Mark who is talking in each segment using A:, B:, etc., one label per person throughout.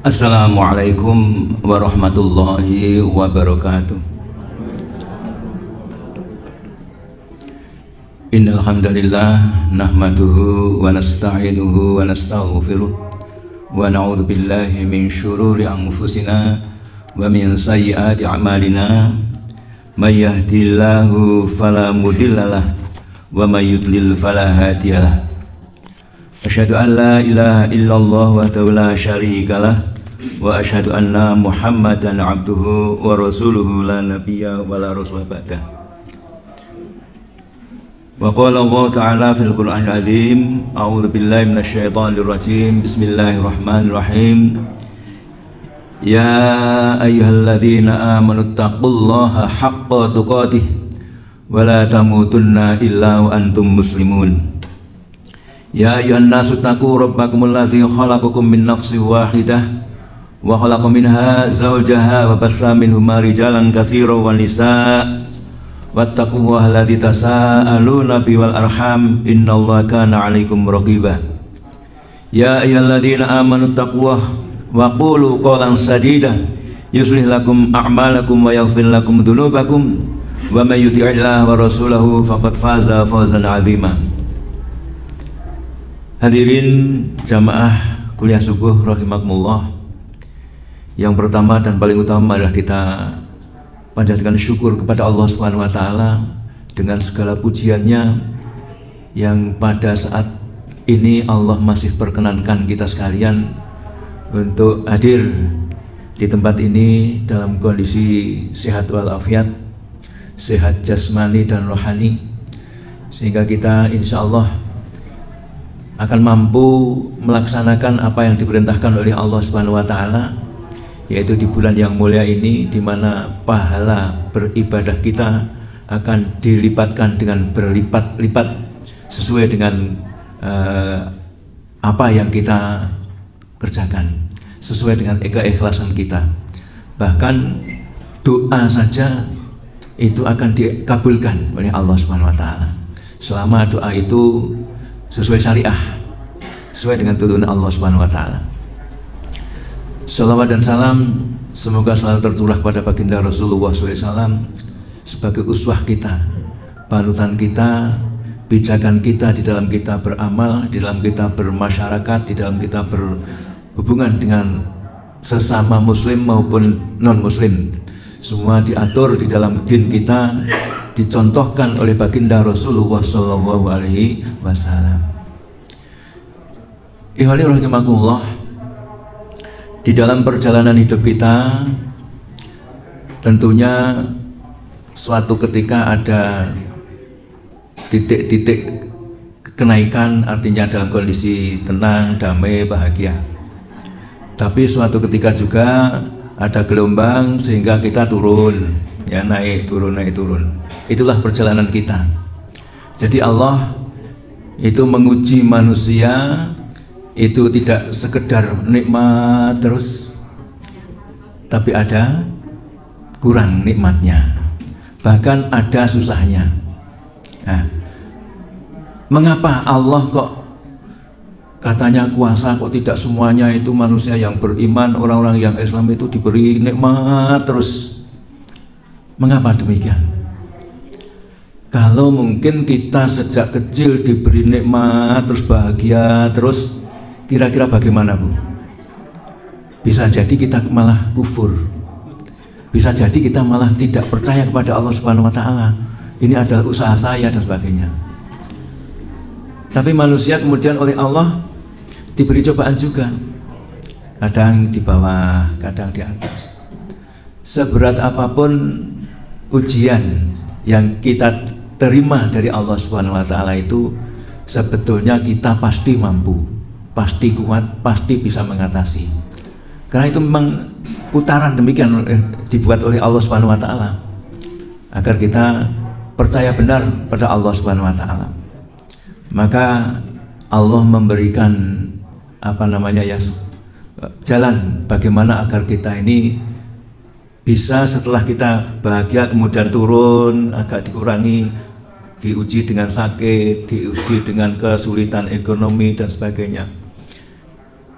A: Assalamualaikum warahmatullahi wabarakatuh. Innal hamdalillah nahmaduhu wa nasta'inuhu wa nastaghfiruh wa na'udzu billahi min syururi anfusina wa min sayyiati a'malina. May yahdihillahu fala mudhillalah wa may yudlil fala hadiyalah. Asyhadu an la ilaha illallah wa la syarikalah wa asyhadu anna Muhammadan abduhu wa rasuluhu la nabiyya wa la rasula ba'dah. Wa qala Allah ta'ala fil Qur'anil azim, a'udzu billahi minasy syaithanir rajim. Bismillahirrahmanirrahim. Ya ayyuhalladzina amanu taqullaha haqqa tuqatih wa la tamutunna illa wa antum muslimun. Ya ayyuhan nasu taqu rabbakumul ladzi khalaqakum min nafsin wahidah wa khalaqa minha zawjaha wa batha minhuma rijalan katsiran wa nisaa wattaqullaha alladzi tasaaluna bihi wal arham innallaha kana 'alaikum raqiba. Ya ayyuhalladzina amanu taqullaha wa qulu qawlan sadida yuslih lakum a'malakum wa yaghfir lakum dzunubakum wa may yuti'illaha wa rasulahu faqad faza fawzan 'azima. Hadirin jamaah kuliah subuh rahimakumullah. Yang pertama dan paling utama adalah kita panjatkan syukur kepada Allah Subhanahu wa taala dengan segala pujiannya yang pada saat ini Allah masih perkenankan kita sekalian untuk hadir di tempat ini dalam kondisi sehat walafiat, sehat jasmani dan rohani, sehingga kita insya Allah akan mampu melaksanakan apa yang diperintahkan oleh Allah Subhanahu wa taala, yaitu di bulan yang mulia ini, di mana pahala beribadah kita akan dilipatkan dengan berlipat-lipat sesuai dengan apa yang kita kerjakan, sesuai dengan keikhlasan kita. Bahkan doa saja itu akan dikabulkan oleh Allah Subhanahu wa taala selama doa itu sesuai syariah, sesuai dengan tuntunan Allah Subhanahu wa taala. Salawat dan salam semoga selalu tercurah kepada baginda Rasulullah SAW sebagai uswah kita, panutan kita, pijakan kita di dalam kita beramal, di dalam kita bermasyarakat, di dalam kita berhubungan dengan sesama muslim maupun non muslim. Semua diatur di dalam din kita, dicontohkan oleh baginda Rasulullah Sallallahu Alaihi Wasallam. Ikhwani rahimakumullah, di dalam perjalanan hidup kita tentunya suatu ketika ada titik-titik kenaikan, artinya dalam kondisi tenang, damai, bahagia. Tapi suatu ketika juga ada gelombang sehingga kita turun, ya, naik turun naik turun. Itulah perjalanan kita. Jadi Allah itu menguji manusia itu tidak sekedar nikmat terus, tapi ada kurang nikmatnya, bahkan ada susahnya. Nah, mengapa Allah kok katanya kuasa, kok tidak semuanya itu manusia yang beriman, orang-orang yang Islam itu diberi nikmat terus? Mengapa demikian? Kalau mungkin kita sejak kecil diberi nikmat terus bahagia terus, kira-kira bagaimana, Bu? Bisa jadi kita malah kufur, bisa jadi kita malah tidak percaya kepada Allah Subhanahu wa taala. Ini adalah usaha saya dan sebagainya. Tapi manusia kemudian oleh Allah diberi cobaan juga, kadang di bawah, kadang di atas. Seberat apapun ujian yang kita terima dari Allah Subhanahu wa taala itu, sebetulnya kita pasti mampu, pasti kuat, pasti bisa mengatasi. Karena itu memang putaran demikian dibuat oleh Allah Subhanahu wa taala agar kita percaya benar pada Allah Subhanahu wa taala. Maka Allah memberikan jalan bagaimana agar kita ini bisa setelah kita bahagia kemudian turun, agak dikurangi, diuji dengan sakit, diuji dengan kesulitan ekonomi dan sebagainya.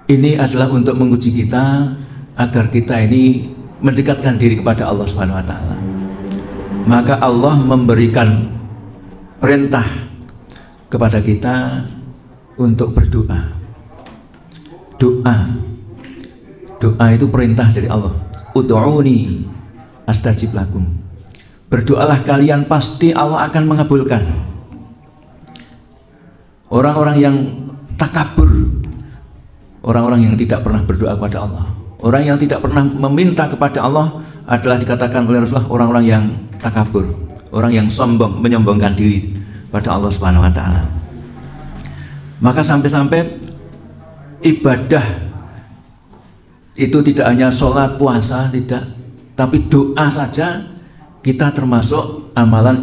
A: ini adalah untuk menguji kita agar kita ini mendekatkan diri kepada Allah Subhanahu wa taala. Maka Allah memberikan perintah kepada kita untuk berdoa. Doa itu perintah dari Allah. Ud'uni astajib lakum. Berdoalah kalian, pasti Allah akan mengabulkan. Orang-orang yang takabur, orang-orang yang tidak pernah berdoa kepada Allah, orang yang tidak pernah meminta kepada Allah adalah dikatakan oleh Rasulullah orang-orang yang takabur, orang yang sombong, menyombongkan diri pada Allah Subhanahu wa taala. Maka sampai-sampai ibadah itu tidak hanya sholat, puasa, tidak, tapi doa saja kita termasuk amalan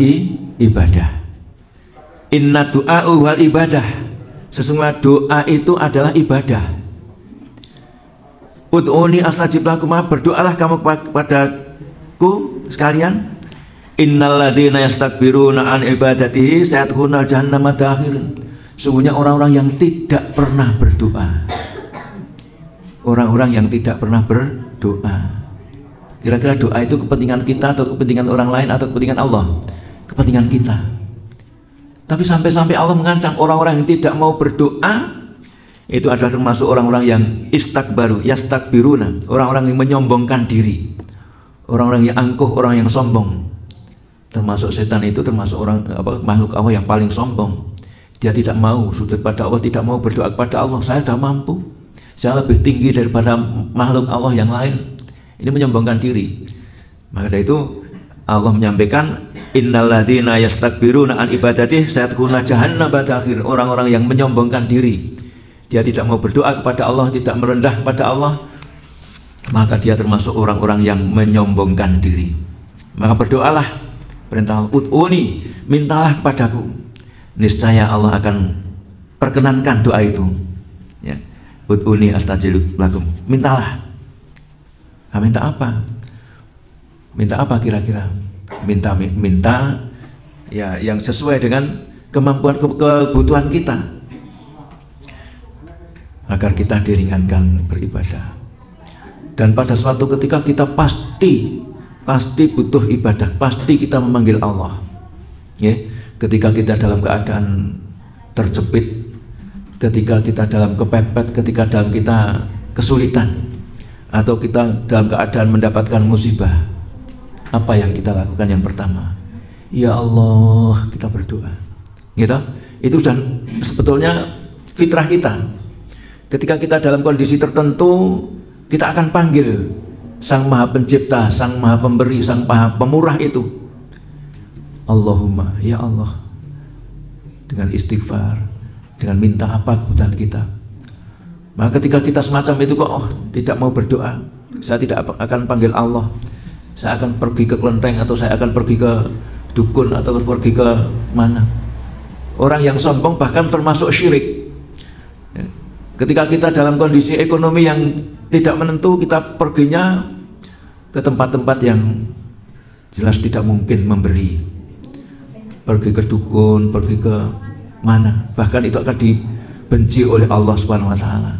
A: ibadah. Inna du'a'u wal ibadah. Sesungguhnya doa itu adalah ibadah. Ud'uni astajib lakum, berdoalah kamu kepadaku sekalian. Innal ladzina yastakbiruna an ibadatihi sayadkhulunal jahannama dakhirin. Sungguhnya orang-orang yang tidak pernah berdoa, orang-orang yang tidak pernah berdoa. Kira-kira doa itu kepentingan kita atau kepentingan orang lain atau kepentingan Allah? Kepentingan kita. Tapi sampai-sampai Allah mengancam orang-orang yang tidak mau berdoa itu adalah termasuk orang-orang yang istakbaru, yastakbiruna, orang-orang yang menyombongkan diri, orang-orang yang angkuh, orang yang sombong. Termasuk setan itu termasuk makhluk Allah yang paling sombong. Dia tidak mau sujud pada Allah, tidak mau berdoa kepada Allah. Saya sudah mampu, saya lebih tinggi daripada makhluk Allah yang lain. Ini menyombongkan diri. Maka dari itu Allah menyampaikan innalladzina yastakbiruna an ibadatihi sayadkhuluna jahannama dakhirin. Orang-orang yang menyombongkan diri, dia tidak mau berdoa kepada Allah, tidak merendah kepada Allah, maka dia termasuk orang-orang yang menyombongkan diri. Maka berdoalah, perintah ud'uni, mintalah kepadaku, niscaya Allah akan perkenankan doa itu. Ya, ud'uni astajib lakum, mintalah. Nah, minta apa? Minta apa kira-kira? Minta ya yang sesuai dengan kemampuan, kebutuhan kita, agar kita diringankan beribadah. Dan pada suatu ketika kita pasti butuh ibadah, pasti kita memanggil Allah. Ya, ketika kita dalam keadaan terjepit, ketika kita dalam kepepet, ketika dalam kita kesulitan, atau kita dalam keadaan mendapatkan musibah, apa yang kita lakukan yang pertama? Ya Allah, kita berdoa. Gitu? Itu sudah sebetulnya fitrah kita. Ketika kita dalam kondisi tertentu, kita akan panggil Sang Maha Pencipta, Sang Maha Pemberi, Sang Maha Pemurah itu. Allahumma, ya Allah, dengan istighfar, dengan minta apa kebutuhan kita. Maka ketika kita semacam itu kok tidak mau berdoa, saya tidak akan panggil Allah, saya akan pergi ke kelenteng, atau saya akan pergi ke dukun, atau pergi ke mana. Orang yang sombong bahkan termasuk syirik. Ketika kita dalam kondisi ekonomi yang tidak menentu, kita perginya ke tempat-tempat yang jelas tidak mungkin memberi, pergi ke dukun, pergi ke mana, bahkan itu akan dibenci oleh Allah Subhanahu wa taala.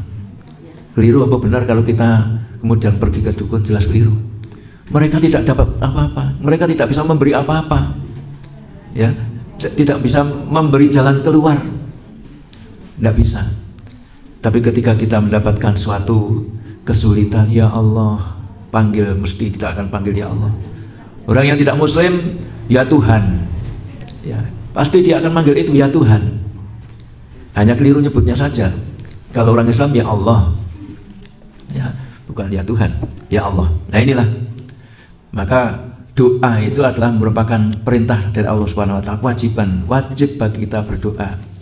A: Keliru apa benar kalau kita kemudian pergi ke dukun? Jelas keliru. Mereka tidak dapat apa-apa, mereka tidak bisa memberi apa-apa, ya, tidak bisa memberi jalan keluar, tidak bisa. Tapi ketika kita mendapatkan suatu kesulitan, ya Allah, panggil, mesti kita akan panggil ya Allah. Orang yang tidak muslim, ya Tuhan, ya, pasti dia akan manggil itu ya Tuhan. Hanya keliru nyebutnya saja. Kalau orang Islam ya Allah, ya, bukan ya Tuhan, ya Allah. Nah inilah, maka doa itu adalah merupakan perintah dari Allah Subhanahu wa taala, kewajiban, wajib bagi kita berdoa.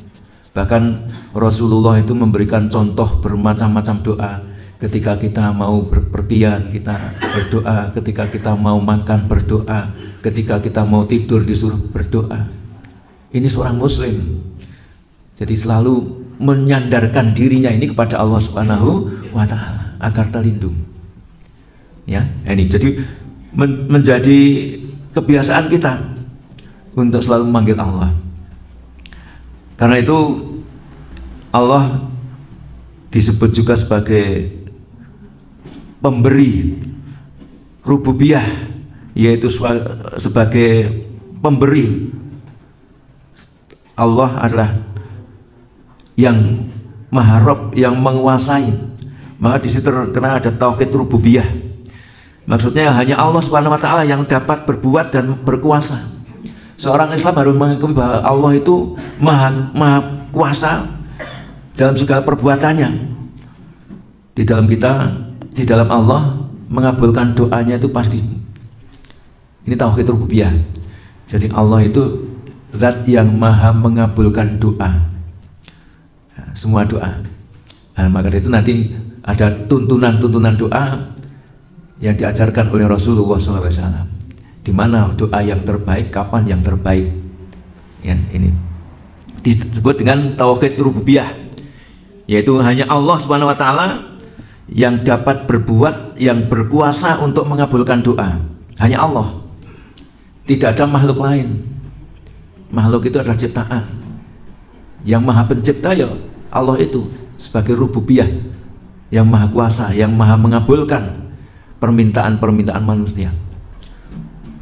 A: Bahkan Rasulullah itu memberikan contoh bermacam-macam doa. Ketika kita mau berpergian, kita berdoa. Ketika kita mau makan, berdoa. Ketika kita mau tidur, disuruh berdoa. Ini seorang muslim, jadi selalu menyandarkan dirinya ini kepada Allah Subhanahu wa taala agar terlindung. Ya, ini jadi menjadi kebiasaan kita untuk selalu memanggil Allah. Karena itu Allah disebut juga sebagai pemberi, rububiyah, yaitu sebagai pemberi. Allah adalah yang Maha Rabb, yang menguasai. Maka di situ terkena ada tauhid rububiyah. Maksudnya hanya Allah Subhanahu wa taala yang dapat berbuat dan berkuasa. Seorang Islam harus mengakui bahwa Allah itu maha kuasa dalam segala perbuatannya. Di dalam Allah mengabulkan doanya itu pasti. Ini tauhid rububiyah. Jadi Allah itu zat yang maha mengabulkan doa, semua doa. Nah, maka itu nanti ada tuntunan doa yang diajarkan oleh Rasulullah SAW. Di mana doa yang terbaik, kapan yang terbaik. Ya, ini disebut dengan tauhid rububiyah, yaitu hanya Allah Subhanahu wa taala yang dapat berbuat, yang berkuasa untuk mengabulkan doa. Hanya Allah. Tidak ada makhluk lain. Makhluk itu adalah ciptaan. Yang maha pencipta ya Allah itu sebagai rububiyah, yang maha kuasa, yang maha mengabulkan permintaan-permintaan manusia.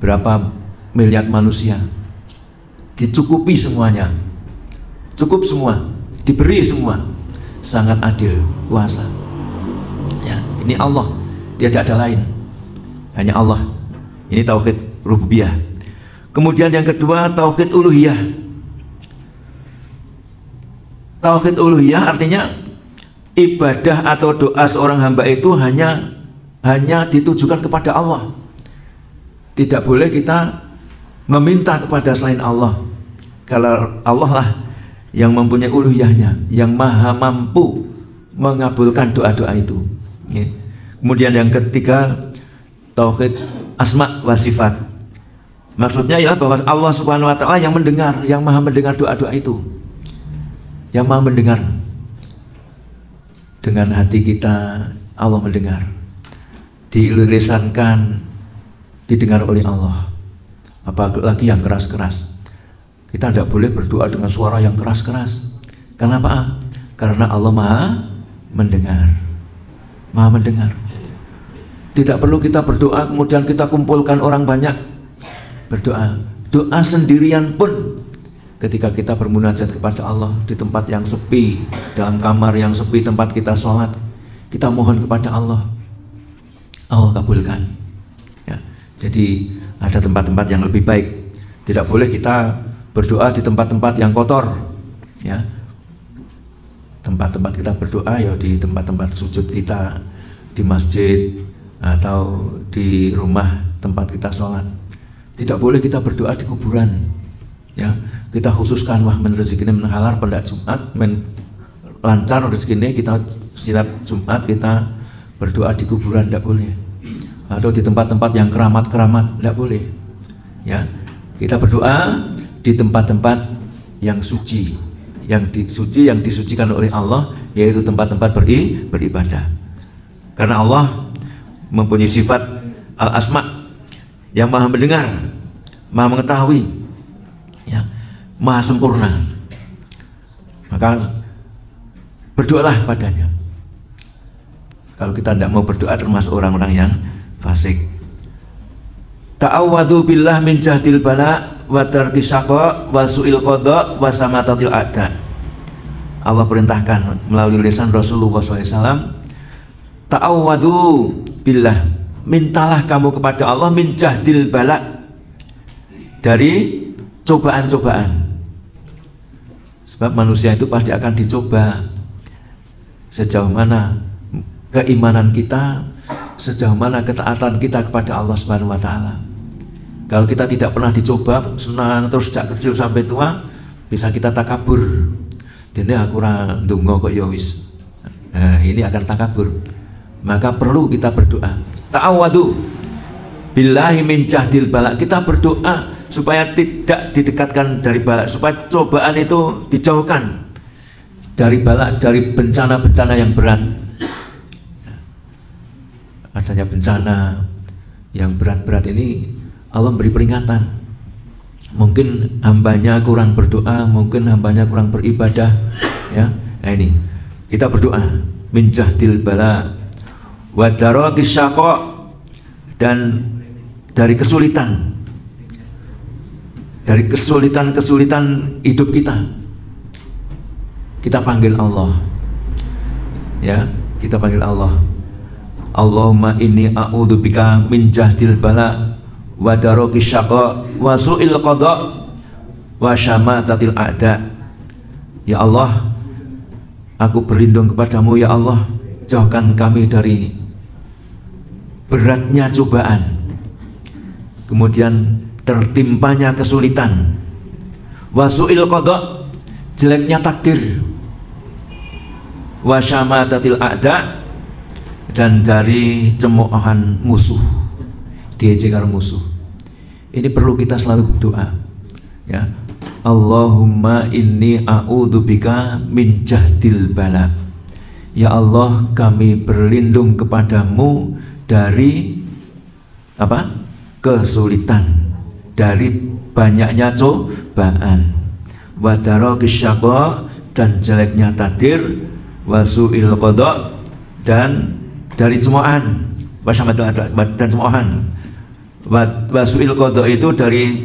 A: Berapa miliar manusia, dicukupi semuanya, cukup semua, diberi semua, sangat adil kuasa. Ya, ini Allah, tidak ada lain, hanya Allah. Ini tauhid rububiyah. Kemudian yang kedua tauhid uluhiyah. Tauhid uluhiyah artinya ibadah atau doa seorang hamba itu hanya ditujukan kepada Allah. Tidak boleh kita meminta kepada selain Allah. Kalau Allah lah yang mempunyai uluhiyahnya, yang maha mampu mengabulkan doa-doa itu. Ya. Kemudian yang ketiga tauhid asma wa sifat. Maksudnya ialah bahwa Allah Subhanahu wa taala yang mendengar, yang maha mendengar doa-doa itu. Yang maha mendengar. Dengan hati kita Allah mendengar. Dilisankan, didengar oleh Allah. Apalagi yang keras-keras. Kita tidak boleh berdoa dengan suara yang keras-keras. Kenapa? Karena Allah maha mendengar. Maha mendengar. Tidak perlu kita berdoa kemudian kita kumpulkan orang banyak berdoa. Doa sendirian pun ketika kita bermunajat kepada Allah di tempat yang sepi, dalam kamar yang sepi tempat kita sholat, kita mohon kepada Allah, Allah kabulkan. Ya, jadi ada tempat-tempat yang lebih baik. Tidak boleh kita berdoa di tempat-tempat yang kotor. Ya, tempat-tempat kita berdoa ya di tempat-tempat sujud kita, di masjid atau di rumah tempat kita sholat. Tidak boleh kita berdoa di kuburan. Ya, kita khususkan wah men rezekine men halal pada Jumat, men lancar rezekine kita setiap Jumat kita berdoa di kuburan, tidak boleh. Atau di tempat-tempat yang keramat-keramat, tidak boleh. Ya, kita berdoa di tempat-tempat yang suci, yang disucikan oleh Allah, yaitu tempat-tempat beribadah. Karena Allah mempunyai sifat al-asma, yang maha mendengar, maha mengetahui, ya, maha sempurna. Maka berdoalah padanya. Kalau kita tidak mau berdoa termasuk orang-orang yang fasik. Ta'awwadhu billah min jahdil bala wa tarki syaqa wa su'il qada wa samatatil a'da. Allah perintahkan melalui lisan Rasulullah SAW, ta'awwadhu billah, mintalah kamu kepada Allah min jahdil bala, dari cobaan-cobaan. Sebab manusia itu pasti akan dicoba. Sejauh mana keimanan kita, sejauh mana ketaatan kita kepada Allah Subhanahu wa taala. Kalau kita tidak pernah dicoba, senang terus sejak kecil sampai tua, bisa kita takabur. Dene aku ora ndonga kok ya wis. Nah, ini akan takabur. Maka perlu kita berdoa. Ta'awwadhu billahi min jahdil bala. Kita berdoa supaya tidak didekatkan dari bala, supaya cobaan itu dijauhkan dari bala, dari bencana-bencana yang berat. Adanya bencana yang berat-berat ini Allah beri peringatan. Mungkin hambanya kurang berdoa, mungkin hambanya kurang beribadah, ya. Nah ini kita berdoa min jahdil bala wa darakis syaqa, dan dari kesulitan hidup kita panggil Allah, ya, kita panggil Allah. Allahumma inni a'udzubika min jahdil bala wa darakis syaqa wa su'il qada wa syamatatil a'da. Ya Allah, aku berlindung kepadamu ya Allah, jauhkan kami dari beratnya cobaan, kemudian tertimpanya kesulitan, wa su'il qada, jeleknya takdir, wa syamatatil a'da, dan dari cemoohan musuh, diejekan musuh. Ini perlu kita selalu berdoa, ya. Allahumma inni a'udzubika min jahdil bala. Ya Allah, kami berlindung kepadamu dari apa? Kesulitan, dari banyaknya cobaan, wa darakis syaqa, dan jeleknya takdir, wa su'il qada, dan dari cemoohan, dan cemoohan. Wa su'il qada itu dari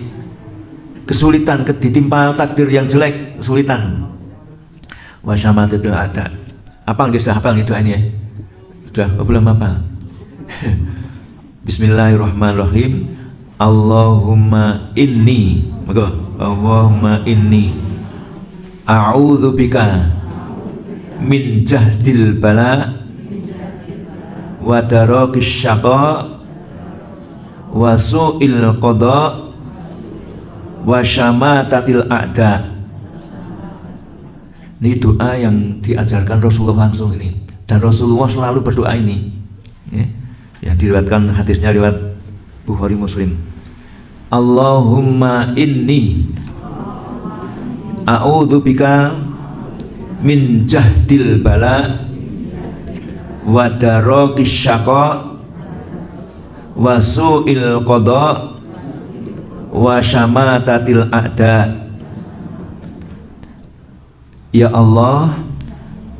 A: kesulitan, ditimpa takdir yang jelek, kesulitan. Wa syamatatil a'da. Apal guys, sudah hafal gitu ini ya? Sudah, belum hafal? Bismillahirrahmanirrahim. Allahumma inni a'udzubika min jahdil bala wa darakis syaqa wa su'il qada wa syamatatil a'da. Ini doa yang diajarkan Rasulullah langsung ini, dan Rasulullah selalu berdoa ini, ya. Yang diriwayatkan hadisnya lewat Bukhari Muslim. Allahumma inni a'udzubika min jahdil bala wa darakis syaqa wa su'il qada wa syamatatil a'da. Ya Allah,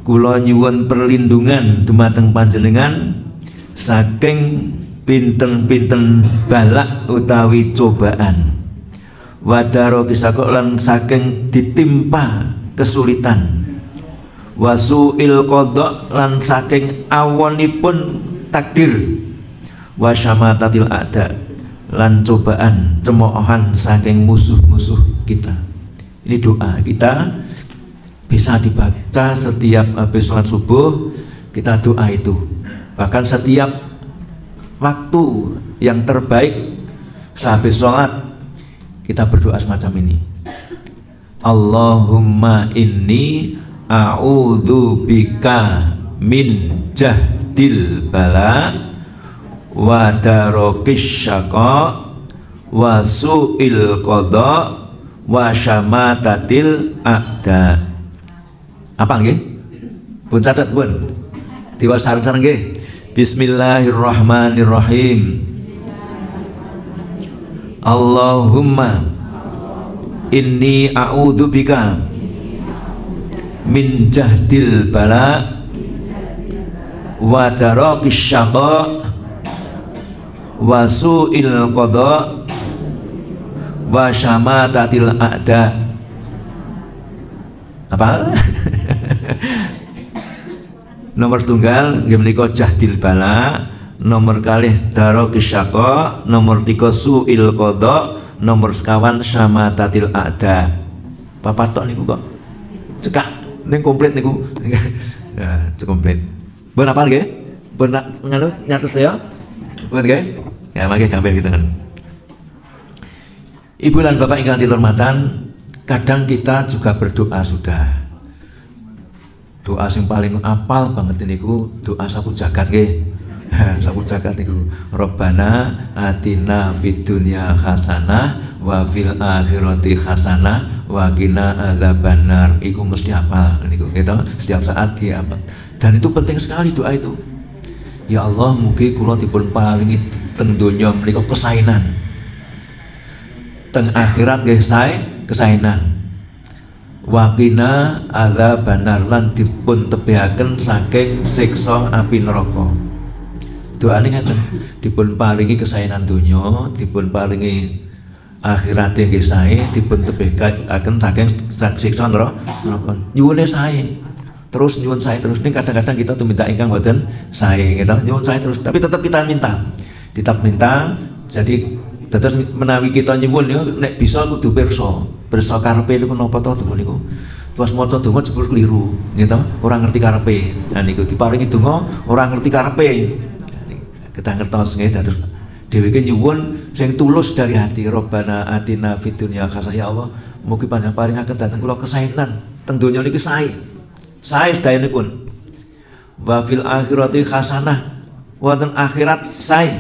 A: kula nyuwun perlindungan dumateng panjenengan saking pinten-pinten balak utawi cobaan, wa darakis syaqa, lan saking ditimpa kesulitan, wa su'il qada, lan saking awonipun takdir, wa syamatatil a'da, lan cobaan, cemoohan saking musuh-musuh kita. Ini doa kita bisa dibaca setiap habis sholat subuh, kita doa itu. Bahkan setiap waktu yang terbaik sehabis sholat kita berdoa semacam ini. Allahumma inni a'udzubika min jahdil bala wa darakis syaqa wa su'il qada wa syamatatil a'da. Apa nggih? Pun catat pun. Diwasareng-sareng nggih. Bismillahirrahmanirrahim. Allahumma inni a'udzubika min jahdil bala wa darakis syaqa wa su'il qada wa syamatatil a'da. Apa? Nomor tunggal nggih menika jahdil bala, nomor kalih darakis syaqa, nomor 3 su'il qada, nomor sekawan syamatatil a'da. Papat tok niku kok cekak ning komplit niku. Ya, komplit. Pun apal nggih? Pun nganu nyatet ya? Pun nggih? Ya mangke gampil gitu kan. Ibu dan bapak ingkang dihormatan, kadang kita juga berdoa sudah. Doa yang paling apal banget niku doa sapu jagat nggih. Sapu jagat niku Rabbana atina fid dunya hasanah wa fil akhirati hasanah wa qina adzabannar. Iku mesti hafal niku gitu, setiap saat dihafal. Dan itu penting sekali doa itu. Ya Allah, mugi kula dipun paringi teng donya menika kesainan, teng akhirat nggih sae kesainan. Wakina adzabannar lan dipun tebihaken saking siksa api neraka. Doane ngaten, dipun paringi kesaenan donya, dipun paringi akhirat nggih sae, dipun tebihaken saking siksa neraka. Nyuwune sae. Terus nyuwun sae terus. Ning kadang-kadang kita tuh minta ingkang mboten sae, gitu. Nyuwun sae terus, tapi tetap kita minta. Tetap minta. Jadi terus menawi kita nyuwun yo nek bisa kudu pirsa karepe niku napa to donga niku. Terus maca donga jebul keliru, gitu. Ora ngerti karepe. Nah niku diparingi donga ora ngerti karepe. Kita ngertos nggih dados dheweke nyuwun sing tulus dari hati. Robbana atina fid dunya hasanah, ya Allah mugi panjenengan paringaken dhateng kula kesaenan teng donya niki sae. Sae sedayanipun. Wa fil akhirati hasanah, wonten akhirat sae.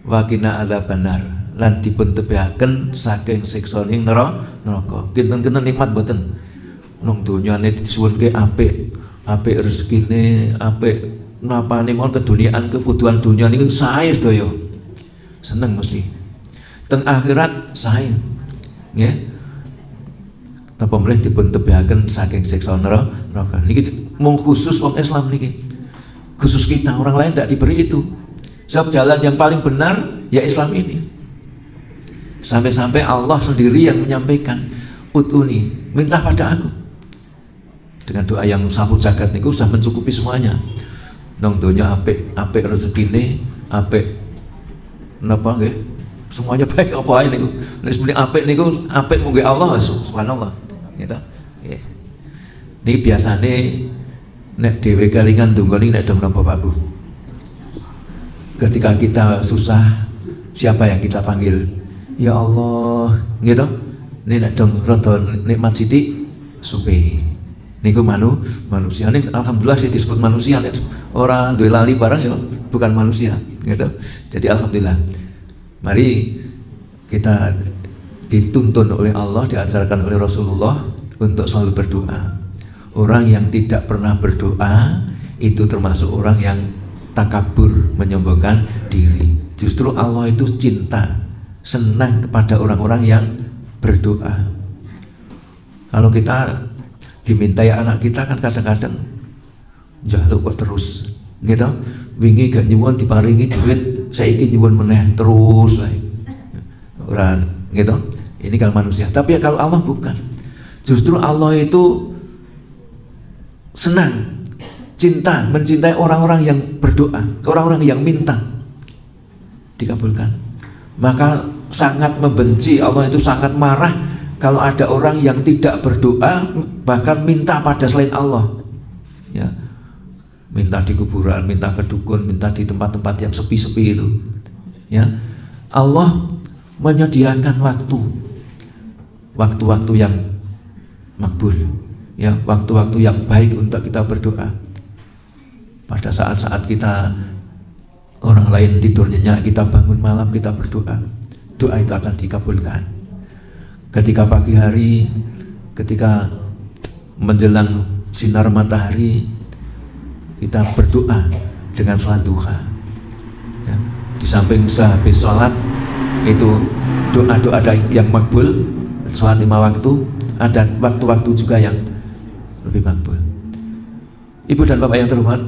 A: Wa qina adzabannar lan dipun tebihaken saking siksa ning neraka. Kinten-kinten nikmat mboten. Nang donyane disuwunke apik rezekine, apik napane mon keduniaan kebutuhan dunia niku sae sedaya. Seneng mesti. Teng akhirat sae. Nggih. Napa meneh dipun tebihaken saking siksa neraka. Niki mung khusus wong Islam niki. Khusus kita, orang lain tidak diberi itu. Sebab jalan yang paling benar ya Islam ini. Sampai-sampai Allah sendiri yang menyampaikan, ud'uni, minta pada aku. Dengan doa yang sapu jagat niku sudah mencukupi semuanya. Nang donya apik rezekine, apik napa nggih? Semuanya baik apa ae niku. Nek sebenarnya apik niku apik munggo Allah subhanallah. Gitu. Nggih. Niki biasane nek dhewe kelingan donga niki nek dong napa Pak Bu. Ketika kita susah, siapa yang kita panggil? Ya Allah, gitu. Ini nek dong rada nikmat sithik supe. Niku manusia. Ini alhamdulillah sih disebut manusia. Orang duwe lali barang ya bukan manusia, gitu. Jadi alhamdulillah. Mari kita dituntun oleh Allah, diajarkan oleh Rasulullah untuk selalu berdoa. Orang yang tidak pernah berdoa itu termasuk orang yang takabur, menyombongkan diri. Justru Allah itu cinta, senang kepada orang-orang yang berdoa. Kalau kita dimintai anak kita kan kadang-kadang njaluk kok terus, gitu. Wingi gak nyuwun diparingi duit, saiki nyuwun meneh terus wae. Ora, gitu. Ini kalau manusia. Tapi ya kalau Allah bukan. Justru Allah itu senang, cinta, mencintai orang-orang yang berdoa, orang-orang yang minta dikabulkan. Maka sangat membenci, Allah itu sangat marah kalau ada orang yang tidak berdoa bahkan minta pada selain Allah, ya, minta di kuburan, minta ke dukun, minta di tempat-tempat yang sepi-sepi itu, ya. Allah menyediakan waktu-waktu yang makbul, ya, waktu-waktu yang baik untuk kita berdoa. Pada saat-saat kita orang lain tidur nyenyak, kita bangun malam, kita berdoa, doa itu akan dikabulkan. Ketika pagi hari, ketika menjelang sinar matahari, kita berdoa dengan sholat duha, ya. Di samping sehabis sholat itu doa-doa yang makbul, sholat 5 waktu, ada waktu-waktu juga yang lebih makbul. Ibu dan bapak yang terhormat,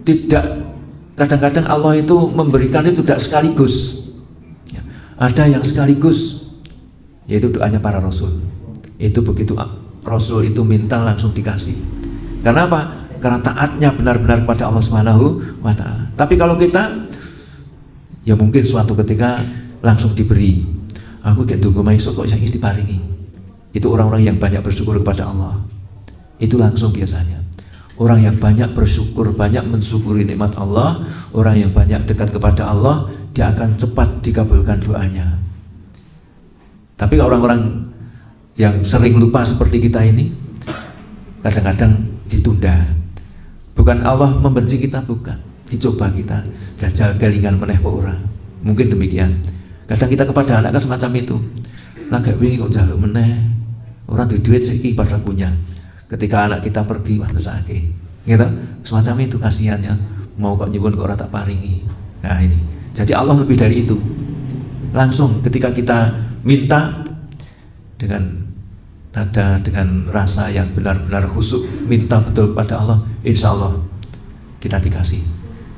A: tidak, kadang-kadang Allah itu memberikan itu tidak sekaligus, ya. Ada yang sekaligus, yaitu doanya para rasul. Itu begitu rasul itu minta langsung dikasih. Karena apa? Karena taatnya benar-benar kepada Allah Subhanahu wa Ta'ala. Tapi kalau kita, ya mungkin suatu ketika langsung diberi. Aku gak tunggu maisok kok yang diparingi. Itu orang-orang yang banyak bersyukur kepada Allah. Itu langsung biasanya. Orang yang banyak bersyukur, banyak mensyukuri nikmat Allah, orang yang banyak dekat kepada Allah, dia akan cepat dikabulkan doanya. Tapi orang-orang yang sering lupa seperti kita ini, kadang-kadang ditunda. Bukan Allah membenci kita, bukan. Dicoba kita, jajal kelingan meneh kok orang. Mungkin demikian. Kadang kita kepada anak kan semacam itu. Lagak wingi kok njaluk meneh. Orang duit saiki padahal punya. Ketika anak kita pergi, wah nesake, gitu. Semacam itu kasihannya. Mau kok nyuwun kok ora tak paringi. Nah ini. Jadi Allah lebih dari itu. Langsung ketika kita minta dengan nada dengan rasa yang benar-benar khusyuk, minta betul kepada Allah, insya Allah kita dikasih.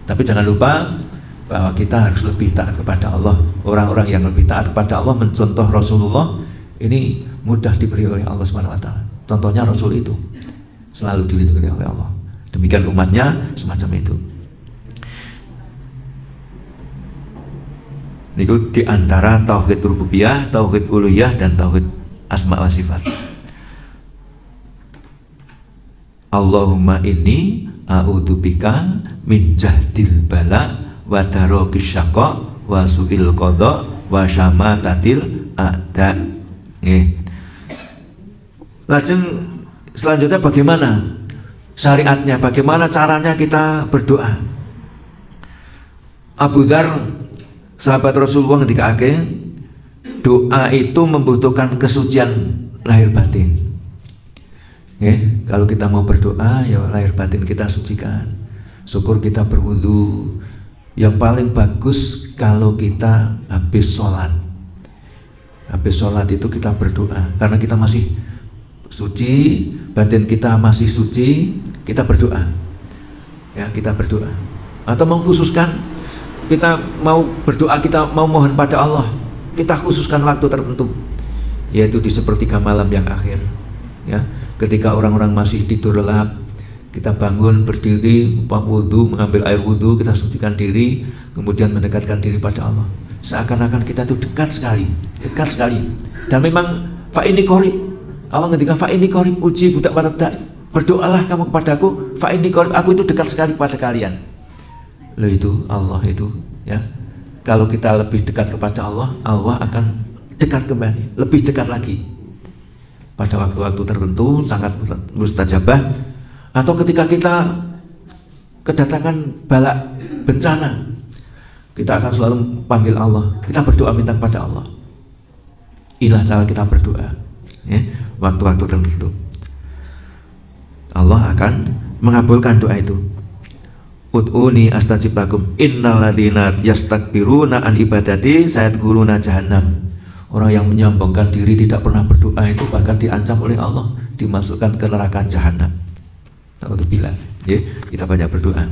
A: Tapi jangan lupa bahwa kita harus lebih taat kepada Allah. Orang-orang yang lebih taat kepada Allah mencontoh Rasulullah ini mudah diberi oleh Allah Subhanahu wa taala. Contohnya Rasul itu selalu dilindungi oleh Allah. Demikian umatnya semacam itu. Itu diantara tauhid rububiyah, tauhid uluhiyah, dan tauhid asma wa sifat. Allahumma inni a'udzubika min jahdil bala wa darokis syaqa wa su'il qadha wa syamatatil a'da. Lajeng selanjutnya bagaimana syariatnya, bagaimana caranya kita berdoa? Abu Dzar, sahabat Rasulullah, ketika doa itu membutuhkan kesucian lahir batin. Kalau kita mau berdoa, ya lahir batin kita sucikan. Syukur kita berwudu. Yang paling bagus kalau kita habis sholat. Habis sholat itu kita berdoa, karena kita masih suci, batin kita masih suci, kita berdoa. Ya, kita berdoa. Atau mengkhususkan kita mau berdoa, kita mau mohon pada Allah, kita khususkan waktu tertentu, yaitu di sepertiga malam yang akhir. Ya, ketika orang-orang masih tidur lelap, kita bangun, berdiri, wudu, mengambil air wudu, kita sucikan diri, kemudian mendekatkan diri pada Allah. Seakan-akan kita itu dekat sekali, dekat sekali. Dan memang fa ini qarib. Allah ketika fa ini qarib uji budak pada berdoalah kamu kepadaku, fa ini qarib, aku itu dekat sekali kepada kalian. Loh, itu Allah itu, ya. Kalau kita lebih dekat kepada Allah, Allah akan dekat kembali, lebih dekat lagi. Pada waktu-waktu tertentu sangat mustajabah, atau ketika kita kedatangan bala bencana, kita akan selalu panggil Allah, kita berdoa minta kepada Allah. Inilah cara kita berdoa, ya, waktu-waktu tertentu. Allah akan mengabulkan doa itu. Ud'uni astajib lakum innalladzina yastakbiruna an ibadati sayadkhuluna jahannam. Orang yang menyombongkan diri tidak pernah berdoa itu bahkan diancam oleh Allah, dimasukkan ke neraka jahanam. Alhamdulillah, ya, kita banyak berdoa.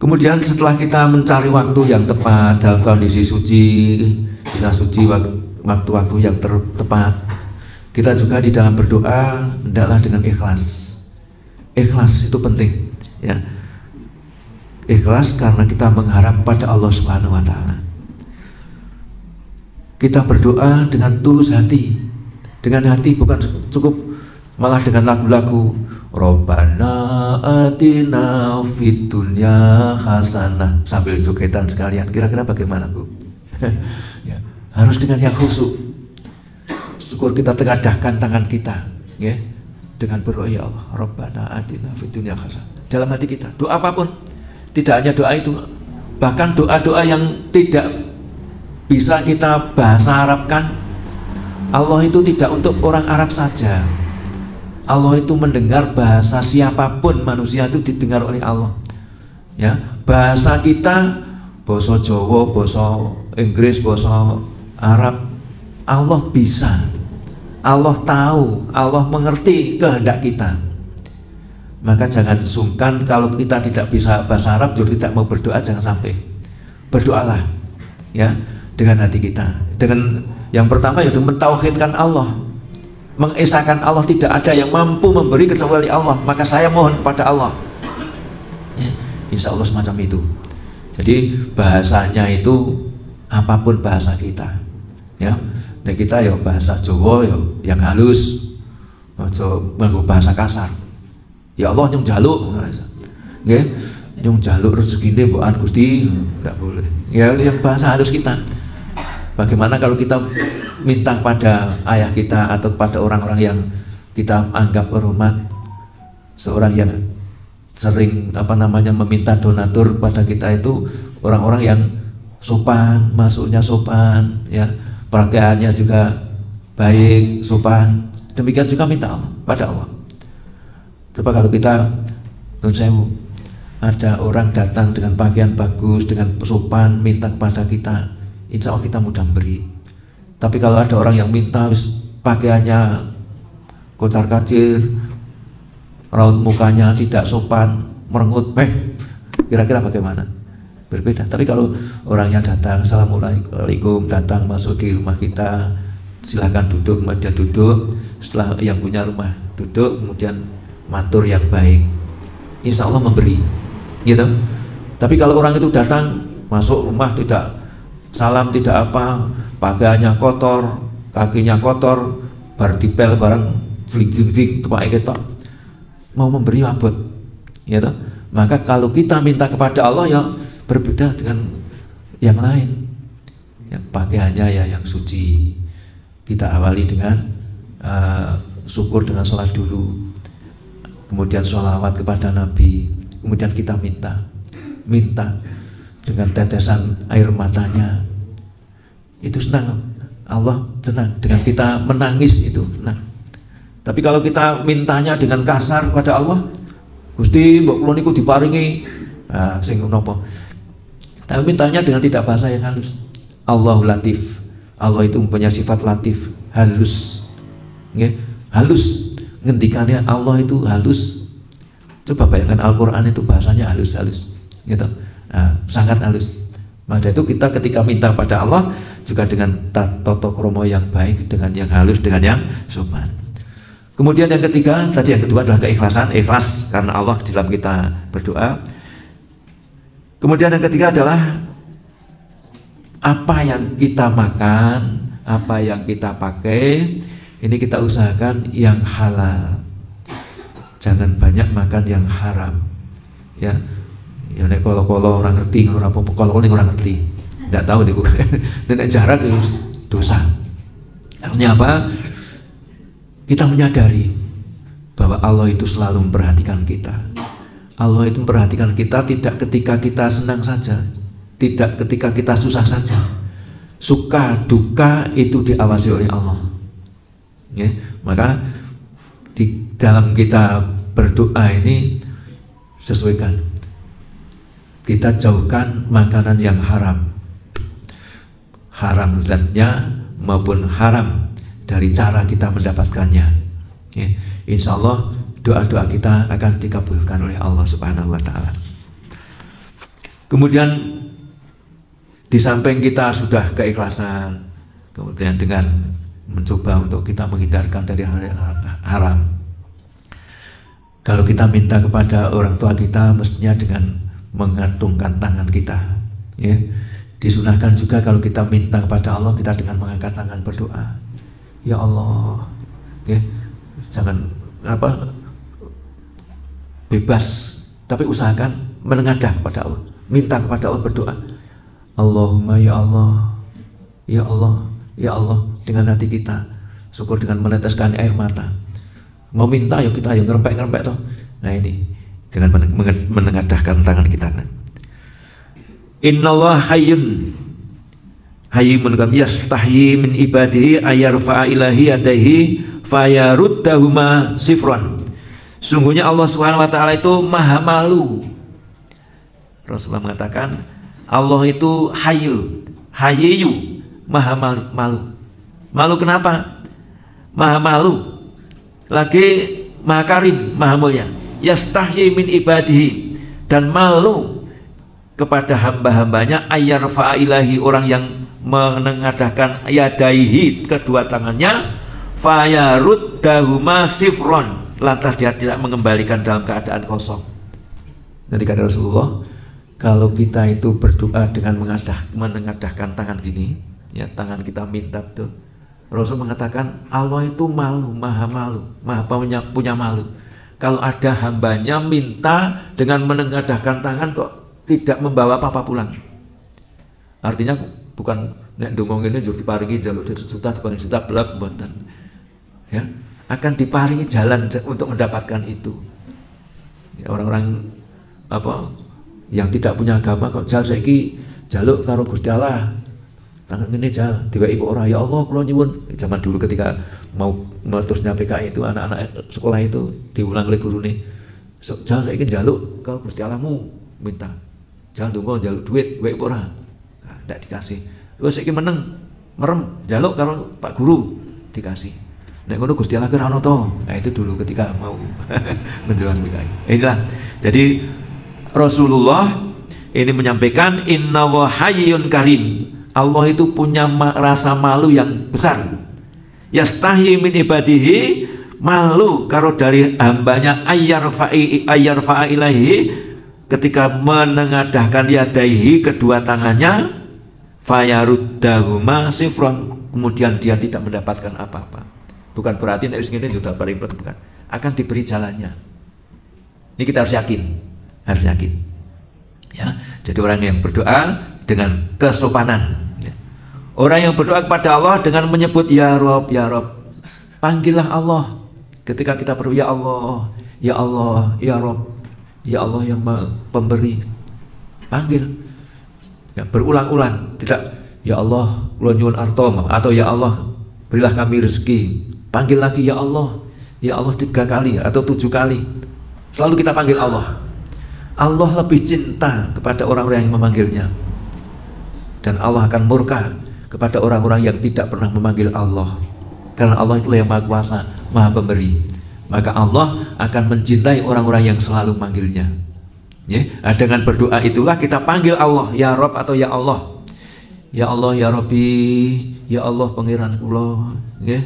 A: Kemudian setelah kita mencari waktu yang tepat dalam kondisi suci, kita suci waktu-waktu yang tepat, kita juga di dalam berdoa hendaklah dengan ikhlas. Ikhlas itu penting, ya. Ikhlas karena kita mengharap pada Allah Subhanahu wa taala. Kita berdoa dengan tulus hati, dengan hati, bukan cukup malah dengan lagu-lagu Robbana atina fid dunya hasanah sambil jogetan sekalian. Kira-kira bagaimana, Bu? Ya, harus dengan yang khusyuk. Syukur kita tengadahkan tangan kita, ya, dengan berdoa, ya Allah, Robbana atina fid dunya hasanah. Dalam hati kita, doa apapun, tidak hanya doa itu, bahkan doa-doa yang tidak bisa kita bahasa Arabkan. Allah itu tidak untuk orang Arab saja. Allah itu mendengar bahasa siapapun, manusia itu didengar oleh Allah. Ya, bahasa kita, bahasa Jawa, bahasa Inggris, bahasa Arab, Allah bisa. Allah tahu, Allah mengerti kehendak kita. Maka jangan sungkan kalau kita tidak bisa bahasa Arab, juga tidak mau berdoa, jangan sampai. Berdoalah, ya, dengan hati kita. Dengan yang pertama yaitu mentauhidkan Allah, mengesahkan Allah, tidak ada yang mampu memberi kecuali Allah, maka saya mohon kepada Allah, ya, insya Allah semacam itu. Jadi bahasanya itu apapun bahasa kita, ya, dan kita ya bahasa Jawa ya yang halus, nganggo bahasa kasar. Ya Allah nyung jaluk, ya, nyung jaluk rezekine mbokan Gusti, tidak boleh. Ya, yang bahasa halus kita. Bagaimana kalau kita minta pada ayah kita atau pada orang-orang yang kita anggap hormat, seorang yang sering meminta donatur pada kita itu orang-orang yang sopan, masuknya sopan, ya, pakaiannya juga baik, sopan. Demikian juga minta Allah, pada Allah. Coba kalau kita, nun sewu, ada orang datang dengan pakaian bagus, dengan sopan, minta kepada kita, insya Allah kita mudah beri. Tapi kalau ada orang yang minta pakaiannya kocar-kacir, raut mukanya tidak sopan, merengut, kira-kira bagaimana? Berbeda. Tapi kalau orangnya datang, assalamualaikum, datang masuk di rumah kita, silahkan duduk, kemudian duduk, setelah yang punya rumah duduk, kemudian matur yang baik, insya Allah memberi, gitu. Tapi kalau orang itu datang masuk rumah tidak salam, tidak apa, pakaiannya kotor, kakinya kotor, bar dipel barang jeling-jeling, tepak ketok, mau memberi abot, gitu. Maka kalau kita minta kepada Allah ya berbeda dengan yang lain. Yang pakaiannya ya yang suci. Kita awali dengan syukur dengan sholat dulu, kemudian sholawat kepada Nabi, kemudian kita minta dengan tetesan air matanya. Itu senang, Allah senang dengan kita menangis itu. Nah, tapi kalau kita mintanya dengan kasar kepada Allah, Gusti mbok kula niku diparingi sing napa. Tapi mintanya dengan tidak bahasa yang halus. Allahu Latif. Allah itu punya sifat latif, halus. Nggih, halus. Ngendikannya Allah itu halus. Coba bayangkan Al-Qur'an itu bahasanya halus-halus. Gitu. Sangat halus. Maka itu kita ketika minta pada Allah juga dengan tata krama yang baik, dengan yang halus, dengan yang sopan. Kemudian yang ketiga, tadi yang kedua adalah keikhlasan, ikhlas karena Allah di dalam kita berdoa. Kemudian yang ketiga adalah apa yang kita makan, apa yang kita pakai, ini kita usahakan yang halal. Jangan banyak makan yang haram. Ya, ya nek kalau orang ngerti, kalau orang ngerti, tidak tahu deh, nek jarak itu dosa. Artinya apa? Kita menyadari bahwa Allah itu selalu memperhatikan kita. Allah itu memperhatikan kita tidak ketika kita senang saja, tidak ketika kita susah saja. Suka duka itu diawasi oleh Allah. Ya, maka di dalam kita berdoa ini sesuaikan. Kita jauhkan makanan yang haram, haram zatnya maupun haram dari cara kita mendapatkannya. Ya, insya Allah doa-doa kita akan dikabulkan oleh Allah Subhanahu wa Ta'ala. Kemudian di samping kita sudah keikhlasan, kemudian dengan mencoba untuk kita menghindarkan dari hal yang haram. Kalau kita minta kepada orang tua kita, mestinya dengan mengantungkan tangan kita. Ya, disunahkan juga kalau kita minta kepada Allah, kita dengan mengangkat tangan berdoa. Ya Allah, ya, jangan bebas, tapi usahakan menengadah kepada Allah, minta kepada Allah, berdoa. Allahumma ya Allah, ya Allah, ya Allah, dengan hati kita, syukur dengan meneteskan air mata. Mau minta ya kita yang ngerempek-ngerempek toh. Nah ini dengan menengadahkan tangan kita. Innallaha hayyun hayyimun kam yastahyi min ibadihi ayarfa'a ilahi yadaihi fayaruddahuma sifron. Sungguhnya Allah Subhanahu wa Ta'ala itu maha malu. Rasulullah mengatakan Allah itu hayyu, maha malu. Malu kenapa? Maha malu. Lagi maha karim, maha mulia. Yastahyi min ibadihi, dan malu kepada hamba-hambanya, ayarfa'a ilahi, orang yang menengadahkan yadaihi, kedua tangannya, fayaruddahuma sifron, lantas dia tidak mengembalikan dalam keadaan kosong. Nanti kata Rasulullah, kalau kita itu berdoa dengan menengadahkan tangan gini, ya tangan kita minta betul, Rasul mengatakan Allah itu malu, maha punya malu. Kalau ada hambanya minta dengan menengadahkan tangan kok tidak membawa apa-apa pulang. Artinya bukan nek ndonga ngene njur diparingi njaluk juta diparingi juta blak mboten. Ya, akan diparingi jalan untuk mendapatkan itu. Ya, orang-orang yang tidak punya agama kok jal saiki jaluk karo Gusti Allah. Tangan ngene jal diwehi ora, ya Allah kula nyuwun. Zaman dulu ketika mau meletusnya PKI itu anak-anak sekolah itu diulang oleh gurune. Jal saiki njaluk karo Gusti Allahmu, minta. Jal ndonga njaluk duit, wehi ora. Nah, ndak dikasih. Wes saiki meneng merem jaluk kalau Pak Guru dikasih. Nek ngono Gusti Allah kira ono to. Nah itu dulu ketika mau menjelang nikah. Inilah. Jadi Rasulullah ini menyampaikan inna wa hayyun karim. Allah itu punya rasa malu yang besar. Yastahi min ibadihi, malu karo dari hambanya ayyarfa'a ilaihi, ketika menengadahkan yadaihi kedua tangannya, fayaruddahuma sifron, kemudian dia tidak mendapatkan apa-apa. Bukan berarti nek wis ngene sudah paling bukan. Akan diberi jalannya. Ini kita harus yakin. Harus yakin. Ya, jadi orang yang berdoa dengan kesopanan. Ya. Orang yang berdoa kepada Allah dengan menyebut ya Rob, ya Rob. Panggillah Allah. Ketika kita berdoa ya Allah, ya Allah, ya Rob, ya Allah yang pemberi. Panggil. Ya, berulang-ulang, tidak ya Allah, kula nyuwun arta, atau ya Allah, berilah kami rezeki. Panggil lagi ya Allah 3 kali atau 7 kali. Selalu kita panggil Allah. Allah lebih cinta kepada orang-orang yang memanggilnya, dan Allah akan murka kepada orang-orang yang tidak pernah memanggil Allah, karena Allah itulah yang maha kuasa, maha pemberi. Maka Allah akan mencintai orang-orang yang selalu manggilnya. Ya, dengan berdoa itulah kita panggil Allah ya Rob atau ya Allah. Ya Allah ya Rabbi, ya Allah pangeran kula, ya.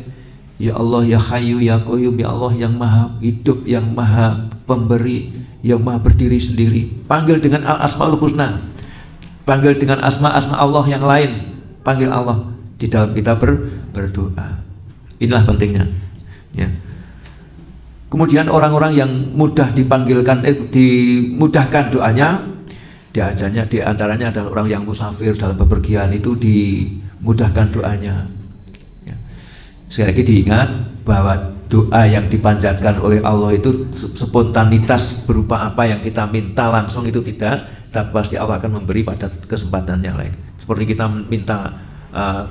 A: Ya Allah ya Hayyu ya Qayyum, ya Allah yang maha hidup, yang maha pemberi, yang maha berdiri sendiri. Panggil dengan al-asmaul husna, panggil dengan asma-asma Allah yang lain. Panggil Allah di dalam kita berdoa. Inilah pentingnya, ya. Kemudian orang-orang yang mudah dipanggilkan, dimudahkan doanya, di antaranya adalah orang yang musafir dalam bepergian, itu dimudahkan doanya. Sekali lagi diingat bahwa doa yang dipanjatkan oleh Allah itu spontanitas, berupa apa yang kita minta langsung itu tidak, tapi pasti Allah akan memberi pada kesempatan yang lain. Seperti kita minta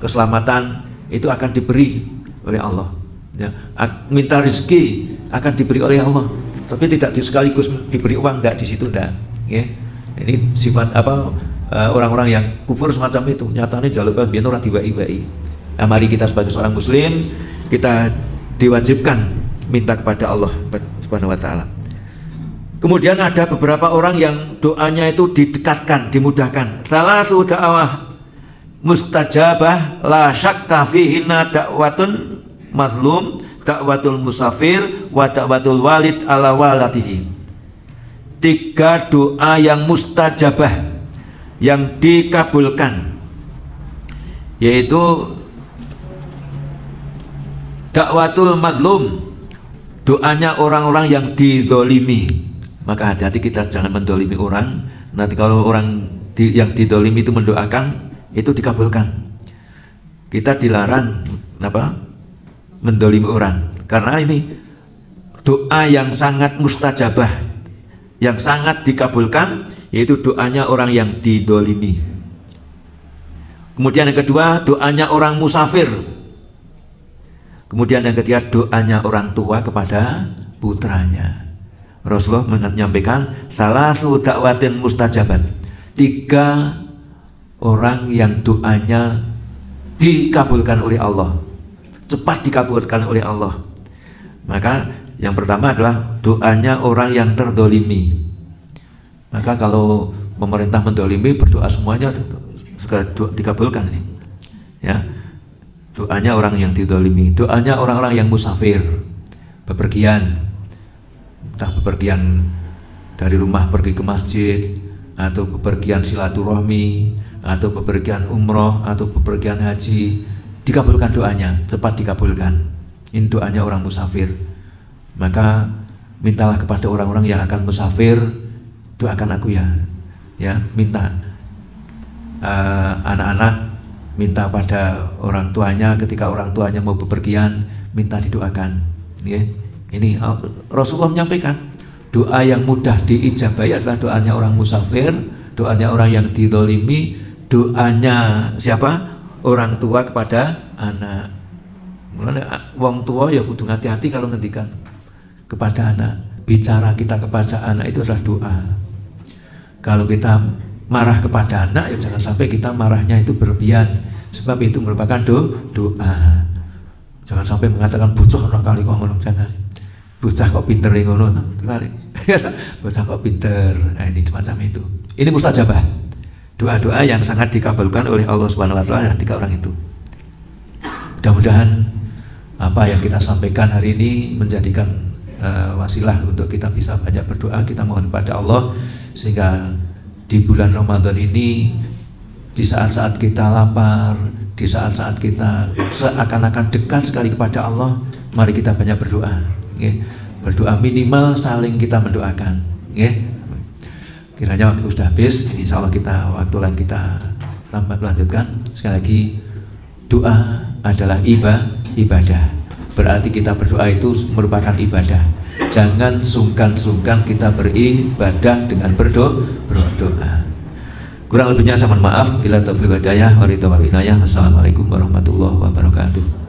A: keselamatan, itu akan diberi oleh Allah. Ya, minta rezeki akan diberi oleh Allah, tapi tidak sekaligus diberi uang, enggak, di situ enggak. Ya. Ini sifat orang-orang yang kufur semacam itu. Nyatanya jaluk biyen ora diwai-wai. Nah, mari kita sebagai seorang muslim, kita diwajibkan minta kepada Allah Subhanahu wa ta'ala. Kemudian ada beberapa orang yang doanya itu didekatkan, dimudahkan. Salatu da'wah mustajabah la syakka fihinna da'watun mazlum, da'watul musafir, wa da'watul walid ala waladihi. 3 doa yang mustajabah, yang dikabulkan, yaitu dakwatul madlum, doanya orang-orang yang didolimi. Maka hati-hati kita jangan mendolimi orang. Nanti kalau orang yang didolimi itu mendoakan, itu dikabulkan. Kita dilarang mendolimi orang, karena ini doa yang sangat mustajabah, yang sangat dikabulkan, yaitu doanya orang yang didolimi. Kemudian yang kedua, doanya orang musafir. Kemudian yang ketiga, doanya orang tua kepada putranya. Rasulullah menyampaikan salasu dakwatin mustajabat, 3 orang yang doanya dikabulkan oleh Allah, cepat dikabulkan oleh Allah. Maka yang pertama adalah doanya orang yang terdolimi. Maka kalau pemerintah mendolimi, berdoa semuanya dikabulkan ini. Ya, doanya orang yang didolimi, doanya orang-orang yang musafir, bepergian, entah bepergian dari rumah pergi ke masjid, atau bepergian silaturahmi, atau bepergian umroh, atau bepergian haji, dikabulkan doanya, cepat dikabulkan. Ini doanya orang musafir. Maka mintalah kepada orang-orang yang akan musafir, doakan aku ya, minta. Anak-anak minta pada orang tuanya, ketika orang tuanya mau bepergian, minta didoakan. Ya. Ini Rasulullah menyampaikan doa yang mudah diijabahi adalah doanya orang musafir, doanya orang yang didolimi, doanya siapa? Orang tua kepada anak. Mulanya wong tua ya kudu hati-hati kalau ngendikan kepada anak. Bicara kita kepada anak itu adalah doa. Kalau kita marah kepada anak, ya jangan sampai kita marahnya itu berlebihan sebab itu merupakan doa. Jangan sampai mengatakan bocah orang kali kok ngono, jangan. Bocah kok pinter ngono, kali. Bocah kok pinter. Nah, ini semacam itu. Ini mustajabah. Doa-doa yang sangat dikabulkan oleh Allah Subhanahu wa taala ketika orang itu. Mudah-mudahan apa yang kita sampaikan hari ini menjadikan wasilah untuk kita bisa banyak berdoa. Kita mohon pada Allah sehingga di bulan Ramadan ini, di saat-saat kita lapar, di saat-saat kita seakan-akan dekat sekali kepada Allah, mari kita banyak berdoa. Berdoa minimal saling kita mendoakan. Kiranya waktu sudah habis, insya Allah kita waktu lain kita lanjutkan. Sekali lagi, doa adalah ibadah. Berarti kita berdoa itu merupakan ibadah. Jangan sungkan-sungkan kita beribadah dengan berdoa. Kurang lebihnya saya mohon maaf. Bila taufiq wal hidayah, wassalamualaikum warahmatullahi wabarakatuh.